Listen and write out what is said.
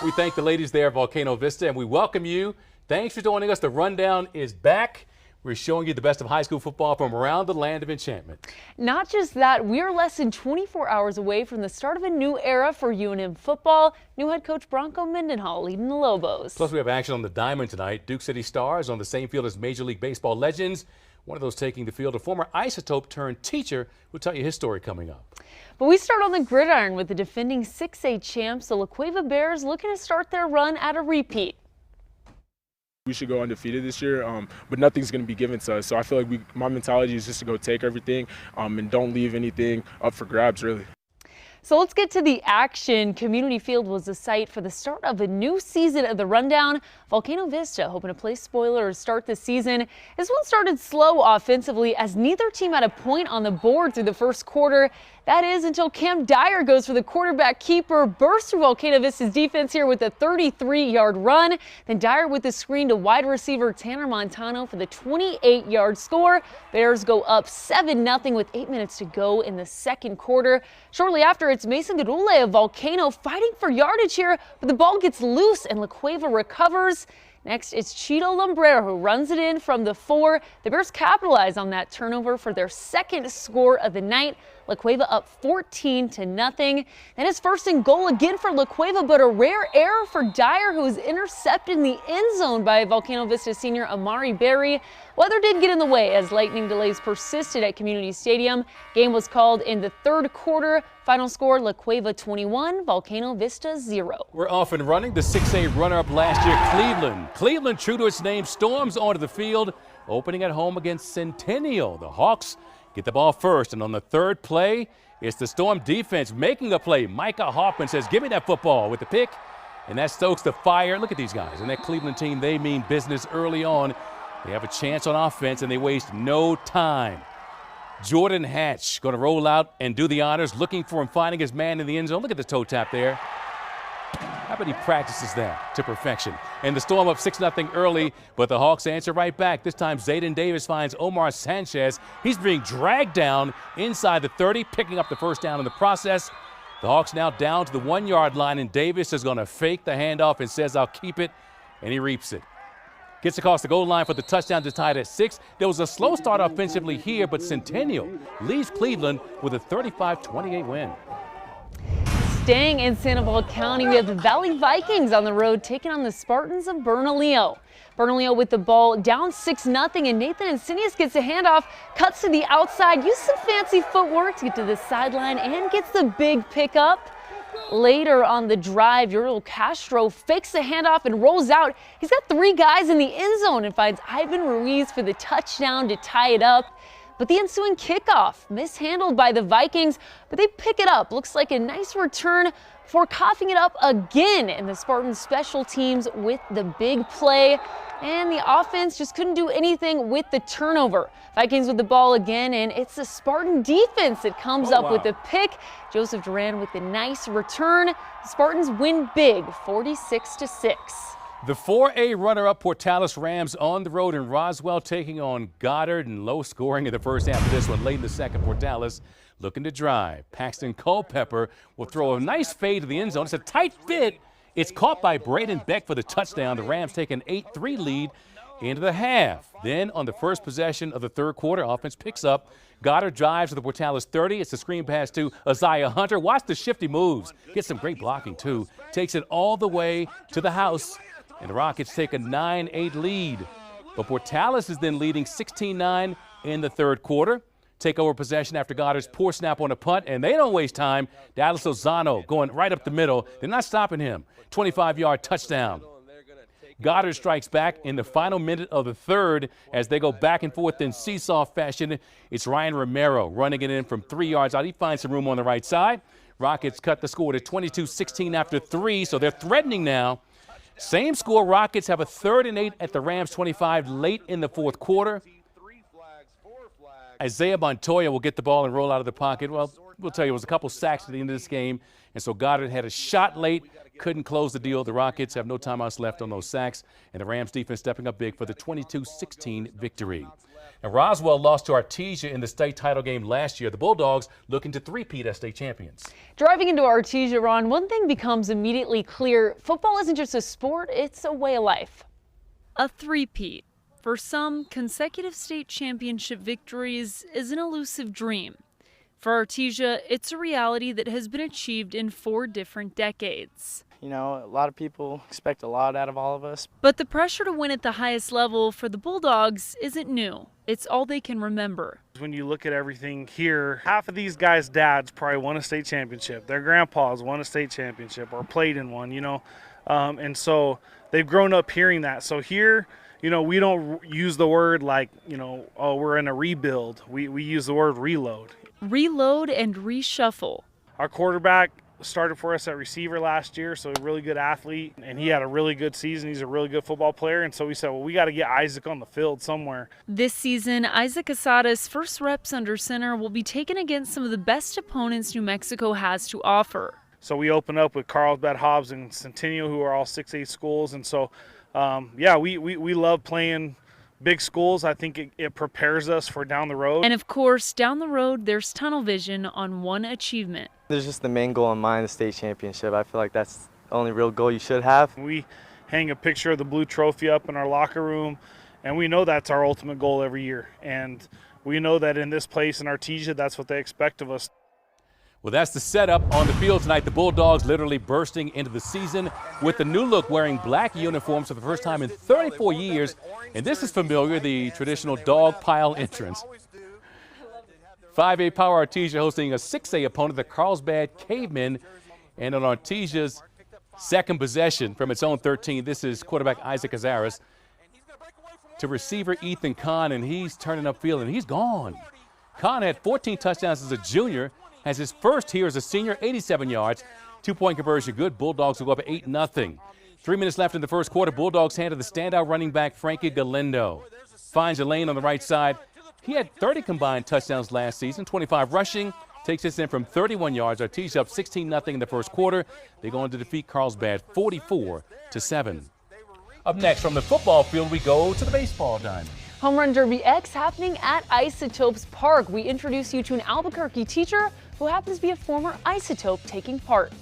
We thank the ladies there at Volcano Vista, and we welcome you. Thanks for joining us. The Rundown is back. We're showing you the best of high school football from around the land of enchantment. Not just that, we're less than 24 hours away from the start of a new era for UNM football. New head coach Bronco Mendenhall leading the Lobos. Plus, we have action on the Diamond tonight. Duke City Stars on the same field as Major League Baseball legends. One of those taking the field, a former Isotope turned teacher, who'll tell you his story coming up. But we start on the gridiron with the defending 6A champs, the La Cueva Bears, looking to start their run at a repeat. We should go undefeated this year, but nothing's going to be given to us. So I feel like my mentality is just to go take everything and don't leave anything up for grabs, really. So let's get to the action. Community Field was the site for the start of a new season of the Rundown. Volcano Vista hoping to play spoiler to start the season. This one started slow offensively as neither team had a point on the board through the first quarter. That is until Cam Dyer goes for the quarterback keeper, bursts through Volcano Vista's defense here with a 33-yard run. Then Dyer with the screen to wide receiver Tanner Montano for the 28-yard score. Bears go up 7-0 with 8 minutes to go in the second quarter. Shortly after, it's Mason Gadule of Volcano fighting for yardage here, but the ball gets loose and La Cueva recovers. Next, it's Cheeto Lumbrera who runs it in from the 4. The Bears capitalize on that turnover for their second score of the night. La Cueva up 14-0. Then it's first and goal again for La Cueva, but a rare error for Dyer, who is intercepted in the end zone by Volcano Vista senior Amari Berry. Weather did get in the way as lightning delays persisted at Community Stadium. Game was called in the third quarter. Final score, La Cueva 21, Volcano Vista 0. We're off and running. The 6A runner-up last year, Cleveland. Cleveland, true to its name, storms onto the field, opening at home against Centennial. The Hawks get the ball first, and on the third play, it's the Storm defense making a play. Micah Hoffman says, give me that football with the pick, and that stokes the fire. Look at these guys. And that Cleveland team, they mean business early on. They have a chance on offense, and they waste no time. Jordan Hatch going to roll out and do the honors, looking for him, finding his man in the end zone. Look at the toe tap there. How about he practices that to perfection? And the Storm up 6-0 early, but the Hawks answer right back. This time, Zayden Davis finds Omar Sanchez. He's being dragged down inside the 30, picking up the first down in the process. The Hawks now down to the 1-yard line, and Davis is going to fake the handoff and says, I'll keep it, and he reaps it. Gets across the goal line for the touchdown to tie it at 6. There was a slow start offensively here, but Centennial leads Cleveland with a 35-28 win. Staying in Sandoval County, we have the Valley Vikings on the road taking on the Spartans of Bernalillo. Bernalillo with the ball down 6-0, and Nathan Insinius gets a handoff, cuts to the outside, uses some fancy footwork to get to the sideline, and gets the big pickup. Later on the drive, Uriel Castro fakes the handoff and rolls out. He's got 3 guys in the end zone and finds Ivan Ruiz for the touchdown to tie it up. But the ensuing kickoff mishandled by the Vikings, but they pick it up. Looks like a nice return before coughing it up again. And the Spartans special teams with the big play. And the offense just couldn't do anything with the turnover. Vikings with the ball again, and it's the Spartan defense that comes up with the pick. Joseph Duran with the nice return. The Spartans win big, 46-6. The 4A runner-up Portales Rams on the road in Roswell, taking on Goddard, and low scoring in the first half of this one. Late in the second, Portales looking to drive. Paxton Culpepper will throw a nice fade to the end zone. It's a tight fit. It's caught by Braden Beck for the touchdown. The Rams take an 8-3 lead into the half. Then on the first possession of the third quarter, offense picks up. Goddard drives to the Portales 30. It's a screen pass to Isaiah Hunter. Watch the shifty moves. Gets some great blocking, too. Takes it all the way to the house. And the Rockets take a 9-8 lead. But Portales is then leading 16-9 in the third quarter. Take over possession after Goddard's poor snap on a punt, and they don't waste time. Dallas Lozano going right up the middle. They're not stopping him. 25-yard touchdown. Goddard strikes back in the final minute of the third as they go back and forth in seesaw fashion. It's Ryan Romero running it in from 3 yards out. He finds some room on the right side. Rockets cut the score to 22-16 after 3, so they're threatening now. Same score, Rockets have a 3rd and 8 at the Rams 25 late in the fourth quarter. Isaiah Montoya will get the ball and roll out of the pocket. Well, we'll tell you, it was a couple sacks at the end of this game, and so Goddard had a shot late, couldn't close the deal. The Rockets have no timeouts left on those sacks, and the Rams defense stepping up big for the 22-16 victory. And Roswell lost to Artesia in the state title game last year. The Bulldogs looking to three-peat as state champions. Driving into Artesia, Ron, one thing becomes immediately clear. Football isn't just a sport, it's a way of life. A three-peat. For some, consecutive state championship victories is an elusive dream. For Artesia, it's a reality that has been achieved in 4 different decades. You know, a lot of people expect a lot out of all of us. But the pressure to win at the highest level for the Bulldogs isn't new. It's all they can remember. When you look at everything here, half of these guys' dads probably won a state championship. Their grandpas won a state championship or played in one, you know. And so they've grown up hearing that. So here, you know, we don't use the word like, you know, oh, we're in a rebuild. We use the word reload. Reload and reshuffle. Our quarterback started for us at receiver last year, so a really good athlete, and he had a really good season. He's a really good football player, and so we said, well, we got to get Isaac on the field somewhere. This season, Isaac Asada's first reps under center will be taken against some of the best opponents New Mexico has to offer. So we open up with Carlsbad, Hobbs, and Centennial, who are all 6A schools, and so, yeah, we love playing big schools. I think it prepares us for down the road. And of course, down the road, there's tunnel vision on one achievement. There's just the main goal in mind, the state championship. I feel like that's the only real goal you should have. We hang a picture of the blue trophy up in our locker room, and we know that's our ultimate goal every year. And we know that in this place in Artesia, that's what they expect of us. Well, that's the setup on the field tonight. The Bulldogs literally bursting into the season with the new look, wearing black uniforms for the first time in 34 years. And this is familiar, the traditional dog pile entrance. 5A Power Artesia hosting a 6A opponent, the Carlsbad Cavemen. And on Artesia's second possession from its own 13, this is quarterback Isaac Azaris to receiver Ethan Kahn, and he's turning upfield, and he's gone. Kahn had 14 touchdowns as a junior, has his first here as a senior, 87 yards, 2-point conversion good. Bulldogs will go up at 8-0. 3 minutes left in the first quarter. Bulldogs hand to the standout running back, Frankie Galindo. Finds a lane on the right side. He had 30 combined touchdowns last season, 25 rushing. Takes this in from 31 yards. Artesia up 16-0 in the first quarter. They go on to defeat Carlsbad 44-7. Up next from the football field, we go to the baseball diamond. Home Run Derby X happening at Isotopes Park. We introduce you to an Albuquerque teacher who happens to be a former Isotope taking part.